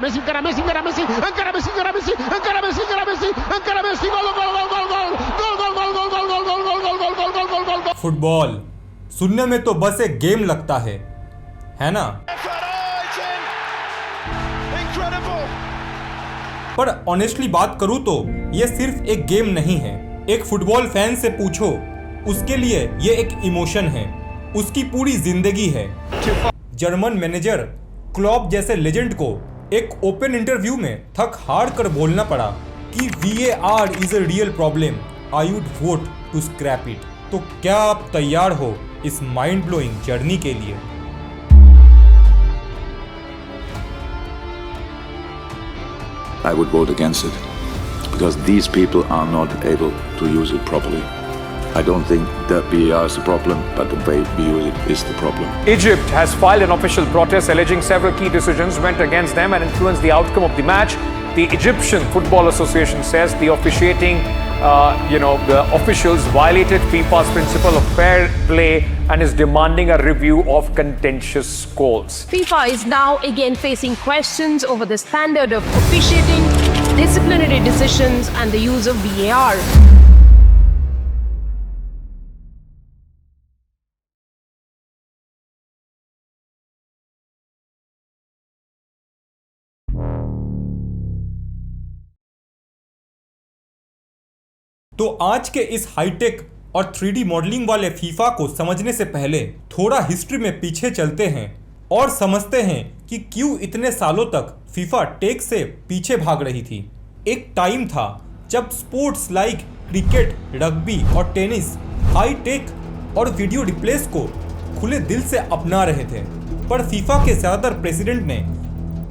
Messi, encara Messi, encara Messi, encara Messi, encara Messi, encara Messi, encara Messi, encara Messi, gol, gol, gol, gol, gol, gol, gol, gol, gol, gol, gol, gol, gol, gol, gol, gol, gol, gol. Football सुनने में तो बस एक game लगता है ना? पर honestly बात करूं तो ये सिर्फ एक गेम नहीं है। एक फुटबॉल फैन से पूछो, उसके लिए ये एक इमोशन है, उसकी पूरी जिंदगी है। जर्मन मैनेजर क्लॉप जैसे लेजेंड को एक ओपन इंटरव्यू में थक हार कर बोलना पड़ा कि VAR is a real problem, I would vote to scrap it. तो क्या आप तैयार हो इस माइंड ब्लोइंग जर्नी के लिए? I would vote against it because these people are not able to use it properly. I don't think that VAR is the problem, but the way we use it is the problem. Egypt has filed an official protest alleging several key decisions went against them and influenced the outcome of the match. The Egyptian Football Association says the officiating, the officials violated FIFA's principle of fair play and is demanding a review of contentious calls. FIFA is now again facing questions over the standard of officiating, disciplinary decisions, and the use of VAR. तो आज के इस hi tech और 3D modelling वाले FIFA को समझने से पहले थोड़ा हिस्ट्री में पीछे चलते हैं और समझते हैं कि क्यों इतने सालों तक फीफा टेक से पीछे भाग रही थी। एक टाइम था जब स्पोर्ट्स लाइक क्रिकेट, रग्बी और टेनिस हाई टेक और वीडियो रिप्लेस को खुले दिल से अपना रहे थे, पर फीफा के ज़्यादातर प्रेसिडेंट ने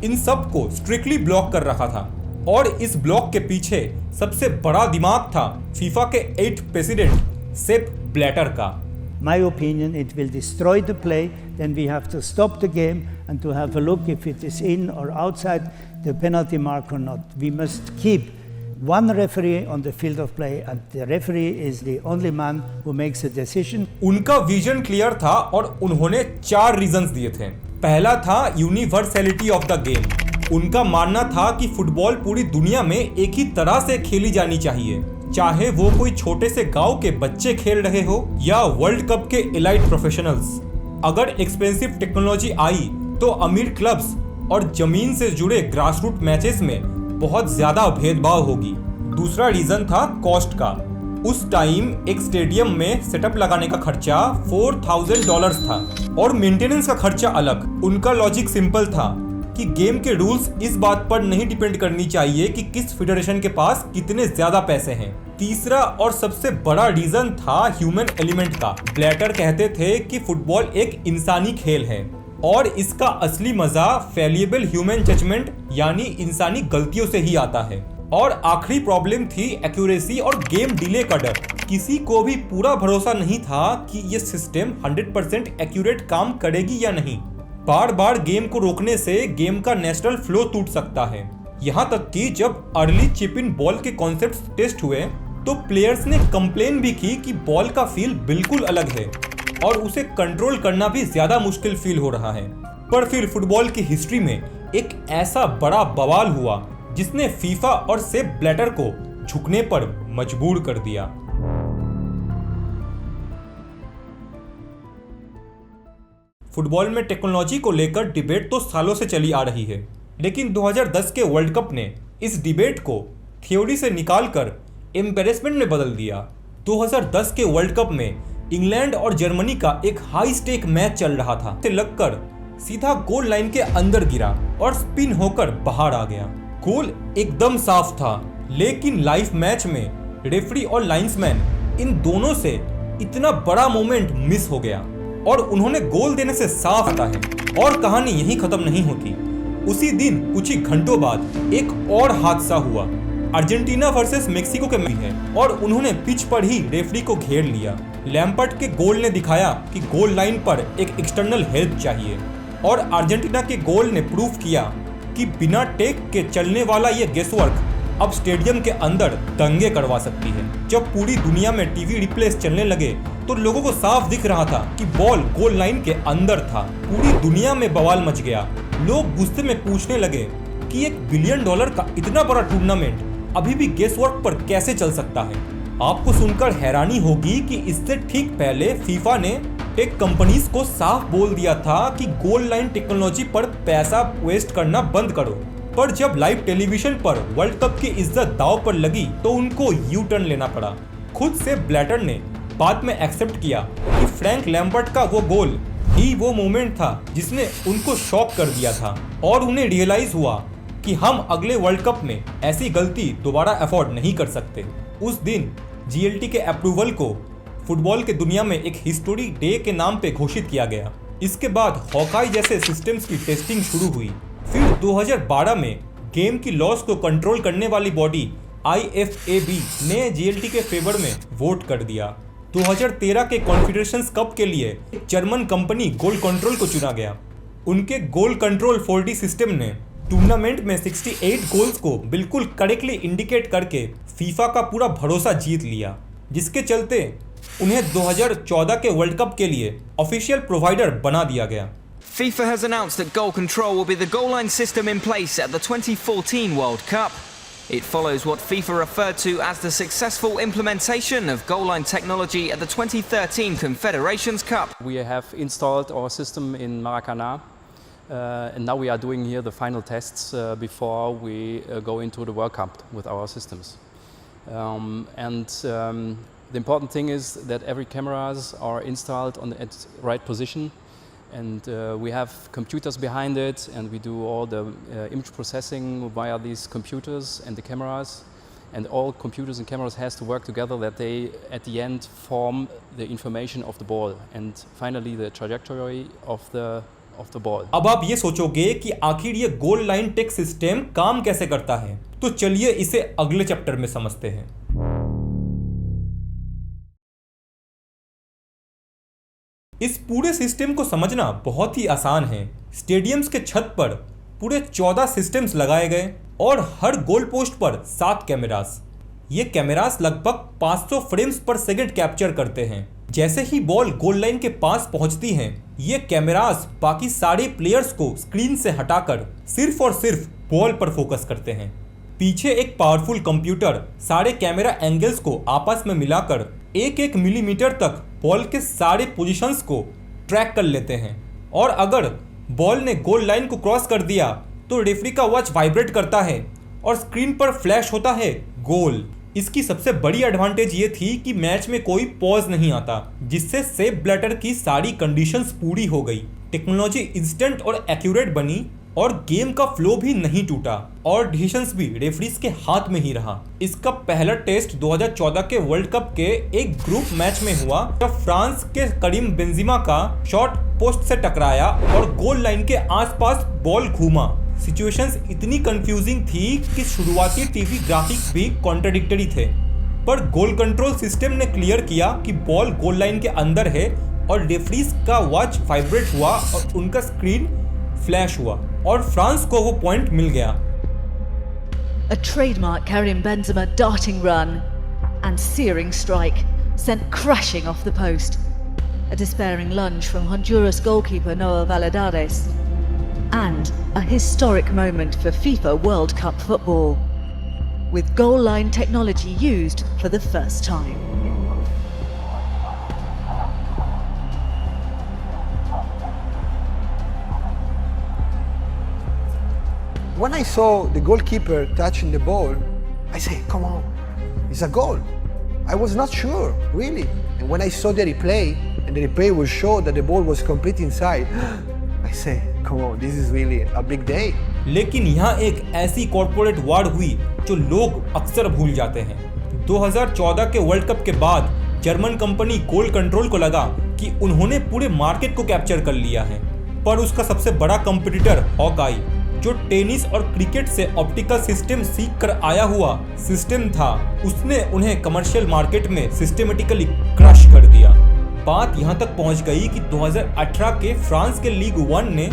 इन सब को स्ट्रिक्टली ब्लॉक कर रखा था। और इस ब्लॉक के पीछे सबसे बड़ा दिमाग था फीफा के 8th प्रेसिडेंट सेप ब्लैटर का। My opinion, it will destroy the play. Then we have to stop the game and to have a look if it is in or outside the penalty mark or not. We must keep one referee on the field of play and the referee is the only man who makes a decision. उनका vision clear था और उन्होंने 4 reasons दिए थे। पहला था universality of the game. उनका मानना था कि फुटबॉल पूरी दुनिया में एक ही तरह से खेली जानी चाहिए, चाहे वो कोई छोटे से गांव के बच्चे खेल रहे हो या वर्ल्ड कप के एलाइट प्रोफेशनल्स। अगर एक्सपेंसिव टेक्नोलॉजी आई तो अमीर क्लब्स और जमीन से जुड़े ग्रासरूट मैचेस में बहुत ज्यादा भेदभाव होगी। दूसरा रीजन था कॉस्ट का। उस टाइम एक स्टेडियम में सेटअप लगाने का खर्चा $4,000 था और मेंटेनेंस का खर्चा अलग। उनका लॉजिक सिंपल था कि गेम के रूल्स इस बात पर नहीं डिपेंड करनी चाहिए कि किस फेडरेशन के पास कितने ज्यादा पैसे हैं। तीसरा और सबसे बड़ा रीजन था ह्यूमन एलिमेंट का। ब्लैटर कहते थे कि फुटबॉल एक इंसानी खेल है और इसका असली मजा फैलिएबल ह्यूमन जजमेंट यानी इंसानी गलतियों से ही आता है। और आखिरी प्रॉब्लम थी एक्यूरेसी और गेम डिले का डर। किसी को भी पूरा भरोसा नहीं था कि ये सिस्टम 100% एक्यूरेट काम करेगी या नहीं। बार बार गेम को रोकने से गेम का नेचुरल फ्लो टूट सकता है। यहाँ तक कि जब अर्ली चिप इन बॉल के कॉन्सेप्ट्स टेस्ट हुए तो प्लेयर्स ने कंप्लेन भी की कि बॉल का फील बिल्कुल अलग है और उसे कंट्रोल करना भी ज्यादा मुश्किल फील हो रहा है। पर फिर फुटबॉल की हिस्ट्री में एक ऐसा बड़ा बवाल हुआ जिसने फीफा और सेप ब्लैटर को झुकने पर मजबूर कर दिया। फुटबॉल में टेक्नोलॉजी को लेकर डिबेट तो सालों से चली आ रही है, लेकिन 2010 के वर्ल्ड कप ने इस डिबेट को थ्योरी से निकालकर एम्बैरेसमेंट में बदल दिया। 2010 के वर्ल्ड कप में इंग्लैंड और जर्मनी का एक हाई स्टेक मैच चल रहा था। से लगकर सीधा गोल लाइन के अंदर गिरा और स्पिन होकर बाहर आ गया। गोल एकदम साफ था, लेकिन लाइव मैच में रेफरी और लाइन्समैन इन दोनों से इतना बड़ा मोमेंट मिस हो गया और उन्होंने गोल देने से साफ आता है। और कहानी यहीं खत्म नहीं होती। उसी दिन कुछ ही घंटों बाद एक और हादसा हुआ। अर्जेंटीना वर्सेस मेक्सिको के मैच है और उन्होंने पिच पर ही रेफरी को घेर लिया। लैम्पर्ट के गोल ने दिखाया कि गोल लाइन पर एक एक्सटर्नल हेल्प चाहिए और अर्जेंटीना के गोल ने प्रूफ किया कि बिना टेक के चलने वाला ये गेसवर्क अब स्टेडियम के अंदर दंगे करवा सकती है। जब पूरी दुनिया में टीवी रिप्लेस चलने लगे तो लोगों को साफ दिख रहा था कि बॉल गोल लाइन के अंदर था। पूरी दुनिया में बवाल मच गया। लोग गुस्से में पूछने लगे कि $1 बिलियन का इतना बड़ा टूर्नामेंट अभी भी गेस वर्क पर कैसे चल सकता है। आपको सुनकर हैरानी होगी कि इससे ठीक पहले फीफा ने टेक कंपनीज को साफ बोल दिया था कि गोल लाइन टेक्नोलॉजी पर पैसा वेस्ट करना बंद करो, पर जब लाइव टेलीविजन पर वर्ल्ड कप की इज्जत दांव पर लगी तो उनको यू टर्न लेना पड़ा। खुद से ब्लैटर ने बाद में एक्सेप्ट किया कि फ्रैंक लैम्पर्ट का वो गोल ही वो मोमेंट था जिसने उनको शॉक कर दिया था और उन्हें रियलाइज हुआ कि हम अगले वर्ल्ड कप में ऐसी गलती दोबारा अफोर्ड नहीं कर सकते। उस दिन जीएलटी के अप्रूवल को फुटबॉल के दुनिया में एक हिस्टोरी डे के नाम पे घोषित किया गया। इसके बाद हॉकाई जैसे सिस्टम्स की टेस्टिंग शुरू हुई। फिर 2012 में गेम की लॉस को कंट्रोल करने वाली बॉडी IFAB ने जीएलटी के फेवर में वोट कर दिया। 2013 के कॉन्फेडरेशंस कप के लिए जर्मन कंपनी गोल कंट्रोल को चुना गया। उनके गोल कंट्रोल 4D सिस्टम ने टूर्नामेंट में 68 गोल्स को बिल्कुल करेक्टली इंडिकेट करके फीफा का पूरा भरोसा जीत लिया, जिसके चलते उन्हें 2014 के वर्ल्ड कप के लिए ऑफिशियल प्रोवाइडर बना दिया गया। FIFA has announced that goal control will be the goal line system in place at the 2014 World Cup. It follows what FIFA referred to as the successful implementation of goal line technology at the 2013 Confederations Cup. We have installed our system in Maracanã, and now we are doing here the final tests before we go into the World Cup with our systems. The important thing is that every cameras are installed at right position, and we have computers behind it, and we do all the image processing via these computers and the cameras, and all computers and cameras has to work together that they at the end form the information of the ball and finally the trajectory of the ball. अब आप ये सोचोगे कि आखिर ये goal line tech system काम कैसे करता है, तो चलिए इसे अगले चैप्टर में समझते हैं। इस पूरे सिस्टम को समझना बहुत ही आसान है। स्टेडियम्स के छत पर पूरे 14 सिस्टम्स लगाए गए और हर गोल पोस्ट पर 7 कैमरास। ये कैमरास लगभग 500 फ्रेम्स पर सेकंड कैप्चर करते हैं। जैसे ही बॉल गोल लाइन के पास पहुंचती है, ये कैमरास बाकी सारे प्लेयर्स को स्क्रीन से हटाकर सिर्फ और सिर्फ बॉल पर फोकस करते हैं। पीछे एक पावरफुल कंप्यूटर सारे कैमरा एंगल्स को आपस में मिलाकर 1-1 मिलीमीटर तक बॉल के सारे पोजीशंस को ट्रैक कर लेते हैं, और अगर बॉल ने गोल लाइन को क्रॉस कर दिया तो रेफरी का वॉच वाइब्रेट करता है और स्क्रीन पर फ्लैश होता है गोल। इसकी सबसे बड़ी एडवांटेज ये थी कि मैच में कोई पॉज नहीं आता, जिससे सेप ब्लैटर की सारी कंडीशंस पूरी हो गई। टेक्नोलॉजी इंस्टेंट और एक्यूरेट बनी और गेम का फ्लो भी नहीं टूटा और डिसीजंस भी रेफरीज के हाथ में ही रहा। इसका पहला टेस्ट 2014 के वर्ल्ड कप के एक ग्रुप मैच में हुआ, जब फ्रांस के करीम बेंजिमा का शॉट पोस्ट से टकराया और गोल लाइन के आसपास बॉल घूमा। सिचुएशंस इतनी कंफ्यूजिंग थी कि शुरुआती टीवी ग्राफिक्स भी कॉन्ट्राडिक्टरी थे, पर गोल कंट्रोल सिस्टम ने क्लियर किया कि बॉल गोल लाइन के अंदर है और रेफरीज का वॉच वाइब्रेट हुआ और उनका स्क्रीन फ्लैश हुआ और फ्रांस को वो पॉइंट मिल गया। A trademark Karim Benzema darting run and searing strike sent crashing off the post. A despairing lunge from Honduras goalkeeper Noah Valladares. And a historic moment for FIFA World Cup football, with goal line technology used for the first time. When I saw the goalkeeper touching the ball, I said, come on, it's a goal. I was not sure, really. And when I saw the replay, and the replay will show that the ball was completely inside, I said, come on, this is really a big day. लेकिन यहाँ एक ऐसी corporate वार हुई जो लोग अक्सर भूल जाते हैं। 2014 के वर्ल्ड कप के बाद जर्मन कंपनी गोल कंट्रोल को लगा कि उन्होंने पूरे मार्केट को कैप्चर कर लिया है, पर उसका सबसे बड़ा कंपटीटर हॉकाई, जो टेनिस और क्रिकेट से ऑप्टिकल सिस्टम सीख कर आया हुआ सिस्टम था, उसने उन्हें कमर्शियल मार्केट में सिस्टेमेटिकली क्रश कर दिया। बात यहां तक पहुंच गई कि 2018 के फ्रांस के लीग 1 ने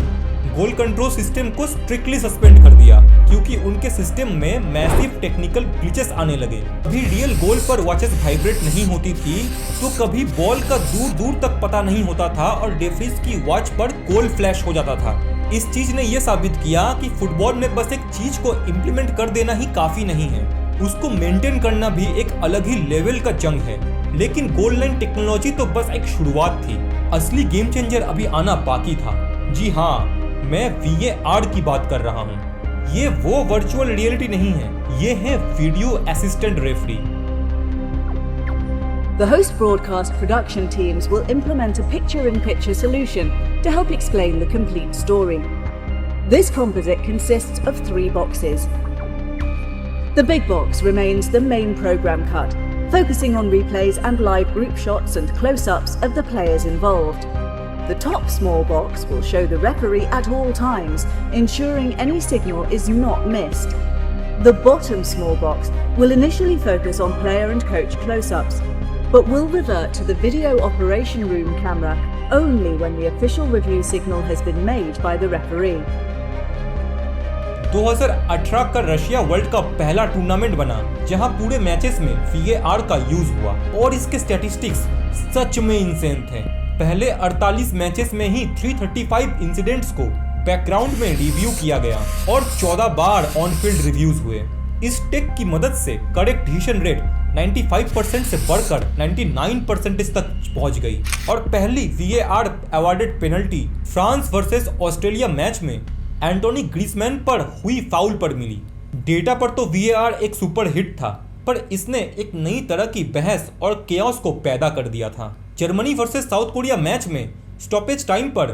गोल कंट्रोल सिस्टम को स्ट्रिक्टली सस्पेंड कर दिया, क्योंकि उनके सिस्टम में मैसिव टेक्निकल ग्लिचेस आने लगे। कभी रियल गोल पर वॉचेस वाइब्रेट नहीं होती थी, तो कभी बॉल का दूर दूर तक पता नहीं होता था और रेफरीज की वॉच पर गोल फ्लैश हो जाता था। इस चीज ने यह साबित किया कि फुटबॉल में बस एक चीज को इम्प्लीमेंट कर देना ही काफी नहीं है, उसको मेंटेन करना भी एक अलग ही लेवल का जंग है। लेकिन गोल लाइन टेक्नोलॉजी तो बस एक शुरुआत थी, असली गेम चेंजर अभी आना बाकी था। जी हाँ, मैं VAR की बात कर रहा हूँ। ये वो वर्चुअल रियलिटी नहीं है, ये है video assistant referee. The host broadcast production teams will implement a picture-in-picture solution to help explain the complete story. This composite consists of 3 boxes. The big box remains the main program cut, focusing on replays and live group shots and close-ups of the players involved. The top small box will show the referee at all times, ensuring any signal is not missed. The bottom small box will initially focus on player and coach close-ups, but will revert to the video operation room camera only when the official review signal has been made by the referee. 2018 का Russia world cup पहला tournament बना जहां पूरे matches में VAR का use हुआ और इसके स्टैटिस्टिक्स सच में इंसेन थे। पहले 48 मैचेस में ही 335 इंसिडेंट्स को बैकग्राउंड में रिव्यू किया गया और 14 बार ऑन फील्ड रिव्यूज हुए। इस टेक की मदद से करेक्ट डिसीजन रेट 95% से बढ़कर 99% तक पहुंच गई और पहली VAR awarded penalty France versus Australia match में एंटोनी ग्रीजमैन पर हुई फाउल पर मिली। डेटा पर तो VAR एक सुपर हिट था, पर इसने एक नई तरह की बहस और केओस को पैदा कर दिया था। Germany versus south Korea match में स्टॉपेज टाइम पर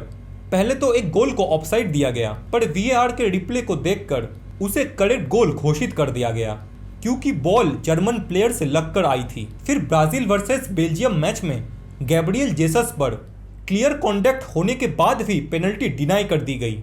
पहले तो एक गोल को ऑफसाइड दिया गया, पर VAR के रिप्ले को देखकर उसे करेक्ट गोल घोषित कर दिया गया क्योंकि बॉल जर्मन प्लेयर से लगकर आई थी। फिर ब्राजील वर्सेस बेल्जियम मैच में गैब्रियल जेसस पर क्लियर कॉन्टैक्ट होने के बाद भी पेनल्टी डिनाई कर दी गई,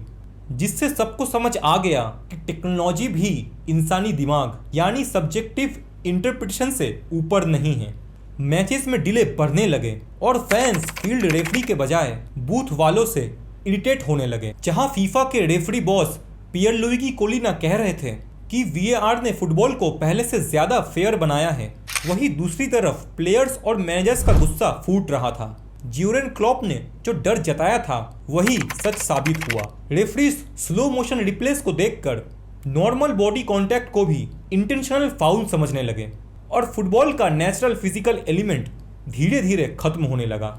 जिससे सबको समझ आ गया कि टेक्नोलॉजी भी इंसानी दिमाग यानी सब्जेक्टिव इंटरप्रिटेशन से ऊपर नहीं है। मैचेस में डिले बढ़ने लगे और फैंस फील्ड रेफरी के बजाय बूथ वालों से इरिटेट होने लगे। जहां फीफा के रेफरी बॉस पियरलुइगी कोलिना कह रहे थे कि VAR ने फुटबॉल को पहले से ज्यादा फेयर बनाया है, वहीं दूसरी तरफ प्लेयर्स और मैनेजर्स का गुस्सा फूट रहा था। ज्यूरेन क्लॉप ने जो डर जताया था वही सच साबित हुआ। रेफरीज स्लो मोशन रिप्लेस को देखकर नॉर्मल बॉडी कांटेक्ट को भी इंटेंशनल फाउल समझने लगे और फुटबॉल का नेचुरल फिजिकल एलिमेंट धीरे धीरे खत्म होने लगा।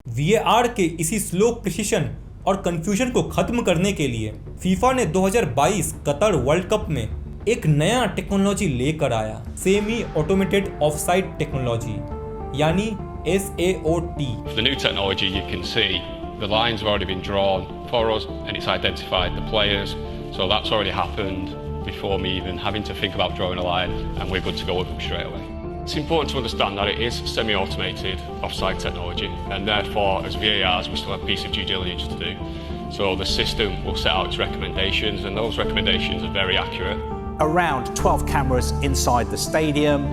VAR के इसी स्लो प्रिसिशन और कंफ्यूजन को खत्म करने के लिए फीफा ने 2022 कतर वर्ल्ड कप में एक नया टेक्नोलॉजी लेकर आया, सेमी ऑटोमेटेड ऑफसाइड टेक्नोलॉजी यानी SAOT। The new technology, you can see the lines have already been drawn for us and it's identified the players, so that's already happened before me even having to think about drawing a line, and we're good to go with them straight away. It's important to understand that it is semi-automated offside technology, and therefore as VARs we still have a piece of due diligence to do. So the system will set out its recommendations, and those recommendations are very accurate. Around 12 cameras inside the stadium.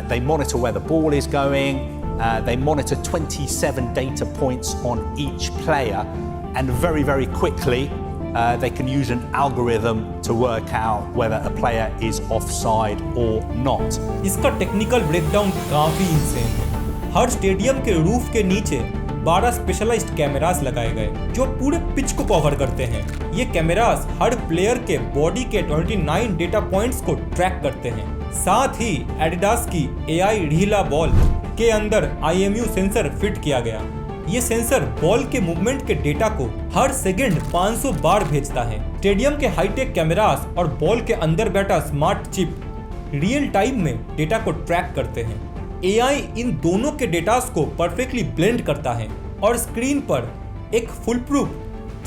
They monitor where the ball is going. They monitor 27 data points on each player, and very, very quickly they can use an algorithm to work out whether a player is offside or not. इसका technical breakdown काफी insane है। हर stadium के roof के नीचे 12 specialised cameras लगाए गए जो पूरे पिच को कवर करते हैं। ये कैमरास हर प्लेयर के बॉडी के 29 डेटा पॉइंट्स को ट्रैक करते हैं। साथ ही एडिडास की AI ढीला बॉल के अंदर IMU सेंसर फिट किया गया। ये सेंसर बॉल के मूवमेंट के डेटा को हर सेकंड 500 बार भेजता है। स्टेडियम के हाईटेक कैमरास और बॉल के अंदर बैठा स्मार्ट चिप रियल टाइम में डेटा को ट्रैक करते हैं। AI इन दोनों के डेटास को परफेक्टली ब्लेंड करता है और स्क्रीन पर एक full proof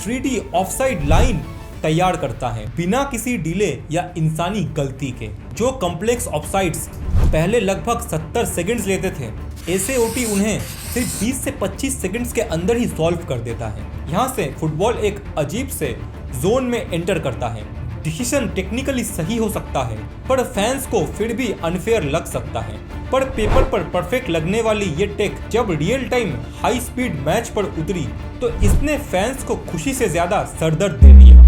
3D offside line तैयार करता है बिना किसी डिले या इंसानी गलती के। जो कॉम्प्लेक्स ऑफसाइड्स पहले लगभग 70 सेकंड्स लेते थे, SAOT उन्हें सिर्फ 20 से 25 सेकंड्स के अंदर ही सॉल्व कर देता है। यहाँ से फुटबॉल एक अजीब से जोन में एंटर करता है। डिसीजन टेक्निकली सही हो सकता है, पर फैंस को फिर भी अनफेयर लग सकता है। पर पेपर पर परफेक्ट लगने वाली ये टेक जब real time high speed match पर उतरी तो इसने फैंस को खुशी से ज्यादा सरदर्द दे दिया।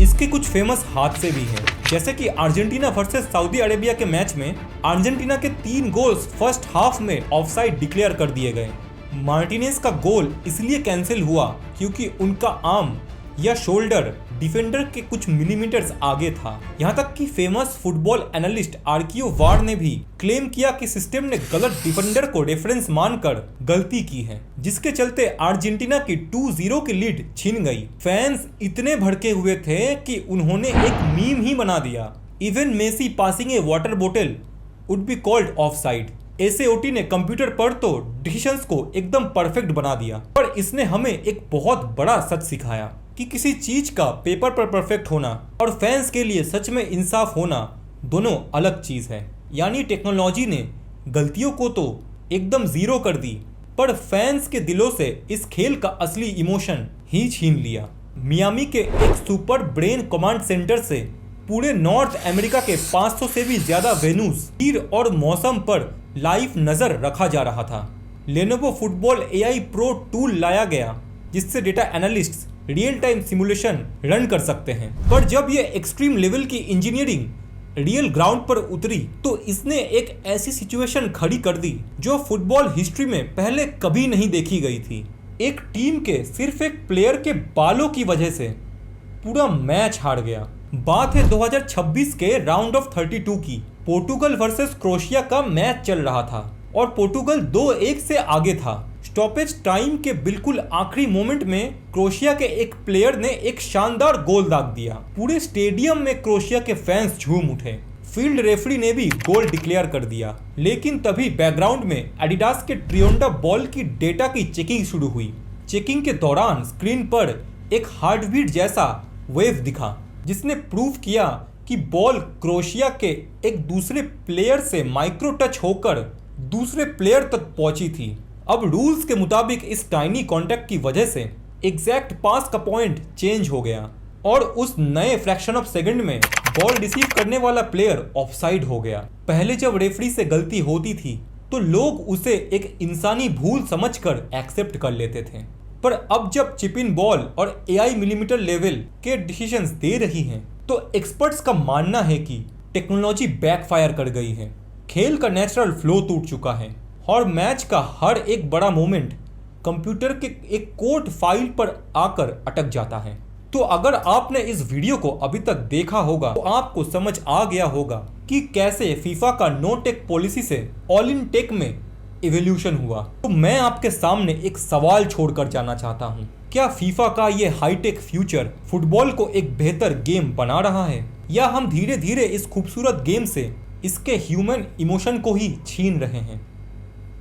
इसके कुछ फेमस हादसे भी हैं, जैसे कि अर्जेंटीना वर्सेस सऊदी अरेबिया के मैच में अर्जेंटीना के 3 गोल्स फर्स्ट हाफ में ऑफसाइड डिक्लेयर कर दिए गए। मार्टिनेज का गोल इसलिए कैंसिल हुआ क्योंकि उनका आर्म या शोल्डर डिफेंडर के कुछ मिलीमीटर्स आगे था। यहाँ तक कि फेमस फुटबॉल एनालिस्ट आर्कियो वार ने भी क्लेम किया कि सिस्टम ने गलत डिफेंडर को रेफरेंस मानकर गलती की है, जिसके चलते अर्जेंटीना की 2-0 की लीड छिन गई। फैंस इतने भड़के हुए थे कि उन्होंने एक मीम ही बना दिया, इवन मेसी पासिंग ए वाटर बोतल वुड बी कॉल्ड ऑफसाइड। एसएओटी ने कंप्यूटर पर तो डिसीजंस को एकदम परफेक्ट बना दिया, पर इसने हमें एक बहुत बड़ा सच सिखाया कि किसी चीज का पेपर पर परफेक्ट होना और फैंस के लिए सच में इंसाफ होना दोनों अलग चीज है। यानी टेक्नोलॉजी ने गलतियों को तो एकदम जीरो कर दी, पर फैंस के दिलों से इस खेल का असली इमोशन ही छीन लिया। मियामी के एक सुपर ब्रेन कमांड सेंटर से पूरे नॉर्थ अमेरिका के 500 से भी ज्यादा वेन्यूज, तीर और मौसम पर लाइव नजर रखा जा रहा था। Lenovo football AI Pro tool लाया गया जिससे data analysts real time simulation run कर सकते हैं। पर जब ये एक्सट्रीम लेवल की इंजीनियरिंग रियल ग्राउंड पर उतरी तो इसने एक ऐसी सिचुएशन खड़ी कर दी जो फुटबॉल हिस्ट्री में पहले कभी नहीं देखी गई थी। एक टीम के सिर्फ एक प्लेयर के बालों की वजह से पूरा मैच हार गया। बात है 2026 के राउंड ऑफ 32 की। पोर्टुगल वर्सेस क्रोएशिया का मैच चल रहा था और पोर्टुगल 2-1 से आगे था। स्टॉपेज टाइम के बिल्कुल आखिरी मोमेंट में क्रोएशिया के एक प्लेयर ने एक शानदार गोल दाग दिया। पूरे स्टेडियम में क्रोएशिया के फैंस झूम उठे। फील्ड रेफरी ने भी गोल डिक्लेयर कर दिया, लेकिन तभी बैकग्राउंड में एडिडास के ट्रियोंडा बॉल की डेटा की चेकिंग शुरू हुई। चेकिंग के दौरान स्क्रीन पर एक हार्टबीट जैसा वेव दिखा जिसने प्रूव किया कि बॉल क्रोएशिया के एक दूसरे प्लेयर से माइक्रो टच होकर दूसरे प्लेयर तक पहुंची थी। अब रूल्स के मुताबिक इस टाइनी कॉन्टैक्ट की वजह से एग्जैक्ट पास का पॉइंट चेंज हो गया और उस नए फ्रैक्शन ऑफ सेकंड में बॉल रिसीव करने वाला प्लेयर ऑफसाइड हो गया। पहले जब रेफरी से गलती होती थी तो लोग उसे एक इंसानी भूल समझकर एक्सेप्ट कर लेते थे, पर अब जब चिप इन बॉल और AI मिलीमीटर लेवल के डिसीजंस दे रही हैं तो एक्सपर्ट्स का मानना है कि टेक्नोलॉजी बैकफायर कर गई है। खेल का नेचुरल फ्लो टूट चुका है और मैच का हर एक बड़ा मोमेंट कंप्यूटर के एक कोड फाइल पर आकर अटक जाता है। तो अगर आपने इस वीडियो को अभी तक देखा होगा तो आपको समझ आ गया होगा कि कैसे फीफा का नो टेक पॉलिसी से ऑल इन टेक में इवोल्यूशन हुआ। तो मैं आपके सामने एक सवाल छोड़कर जाना चाहता हूँ, क्या फीफा का ये हाईटेक फ्यूचर फुटबॉल को एक बेहतर गेम बना रहा है, या हम धीरे धीरे इस खूबसूरत गेम से इसके ह्यूमन इमोशन को ही छीन रहे हैं।